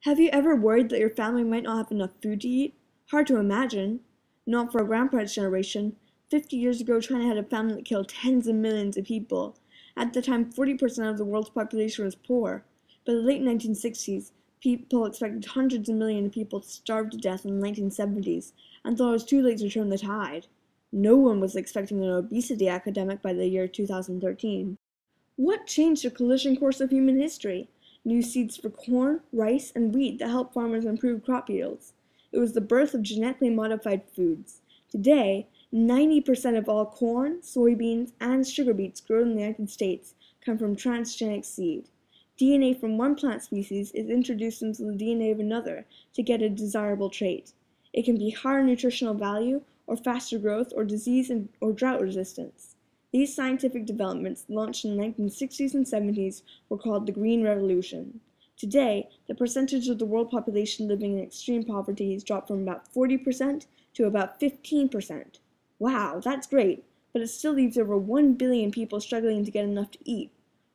Have you ever worried that your family might not have enough food to eat? Hard to imagine. Not for our grandparents' generation. 50 years ago, China had a famine that killed tens of millions of people. At the time, 40% of the world's population was poor. By the late 1960s, people expected hundreds of millions of people to starve to death in the 1970s and thought it was too late to turn the tide. No one was expecting an obesity epidemic by the year 2013. What changed the collision course of human history? New seeds for corn, rice, and wheat that helped farmers improve crop yields. It was the birth of genetically modified foods. Today, 90% of all corn, soybeans, and sugar beets grown in the United States come from transgenic seed. DNA from one plant species is introduced into the DNA of another to get a desirable trait. It can be higher nutritional value, or faster growth, or disease or drought resistance. These scientific developments, launched in the 1960s and 70s, were called the Green Revolution. Today, the percentage of the world population living in extreme poverty has dropped from about 40% to about 15%. Wow, that's great, but it still leaves over 1 billion people struggling to get enough to eat.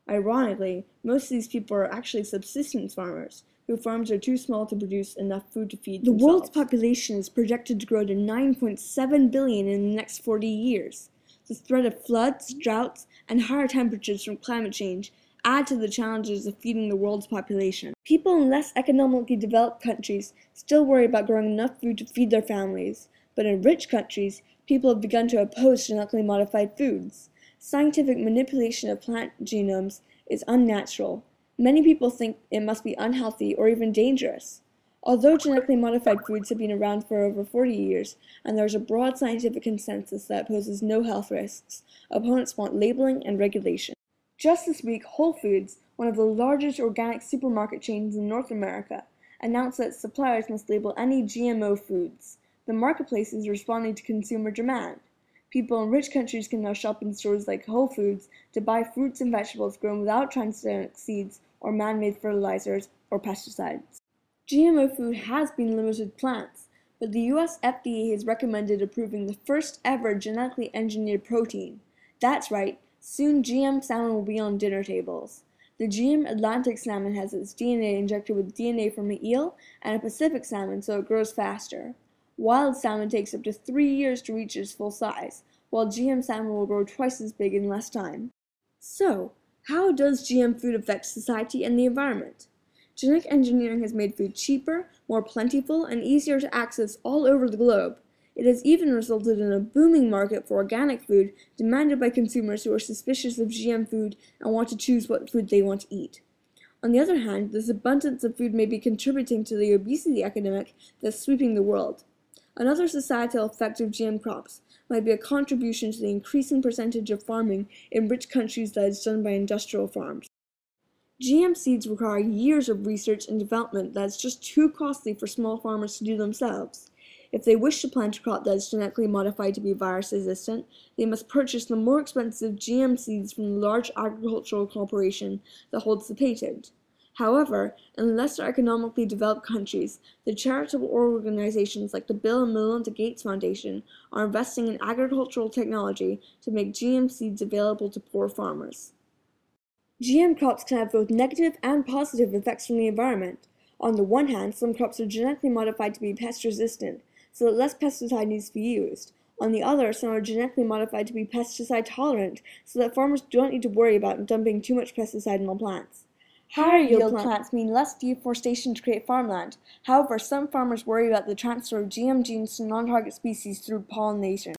Ironically, most of these people are actually subsistence farmers, whose farms are too small to produce enough food to feed themselves. The world's population is projected to grow to 9.7 billion in the next 40 years. The threat of floods, droughts, and higher temperatures from climate change add to the challenges of feeding the world's population. People in less economically developed countries still worry about growing enough food to feed their families, but in rich countries, people have begun to oppose genetically modified foods. Scientific manipulation of plant genomes is unnatural. Many people think it must be unhealthy or even dangerous. Although genetically modified foods have been around for over 40 years, and there is a broad scientific consensus that it poses no health risks, opponents want labeling and regulation. Just this week, Whole Foods, one of the largest organic supermarket chains in North America, announced that suppliers must label any GMO foods. The marketplace is responding to consumer demand. People in rich countries can now shop in stores like Whole Foods to buy fruits and vegetables grown without transgenic seeds or man-made fertilizers or pesticides. GMO food has been limited to plants, but the US FDA has recommended approving the first ever genetically engineered protein. That's right, soon GM salmon will be on dinner tables. The GM Atlantic salmon has its DNA injected with DNA from an eel and a Pacific salmon so it grows faster. Wild salmon takes up to 3 years to reach its full size, while GM salmon will grow twice as big in less time. So, how does GM food affect society and the environment? Genetic engineering has made food cheaper, more plentiful, and easier to access all over the globe. It has even resulted in a booming market for organic food demanded by consumers who are suspicious of GM food and want to choose what food they want to eat. On the other hand, this abundance of food may be contributing to the obesity epidemic that's sweeping the world. Another societal effect of GM crops might be a contribution to the increasing percentage of farming in rich countries that is done by industrial farms. GM seeds require years of research and development that is just too costly for small farmers to do themselves. If they wish to plant a crop that is genetically modified to be virus resistant, they must purchase the more expensive GM seeds from the large agricultural corporation that holds the patent. However, in lesser economically developed countries, the charitable organizations like the Bill and Melinda Gates Foundation are investing in agricultural technology to make GM seeds available to poor farmers. GM crops can have both negative and positive effects on the environment. On the one hand, some crops are genetically modified to be pest resistant, so that less pesticide needs to be used. On the other, some are genetically modified to be pesticide tolerant, so that farmers don't need to worry about dumping too much pesticide on plants. Higher yield plants mean less deforestation to create farmland. However, some farmers worry about the transfer of GM genes to non-target species through pollination.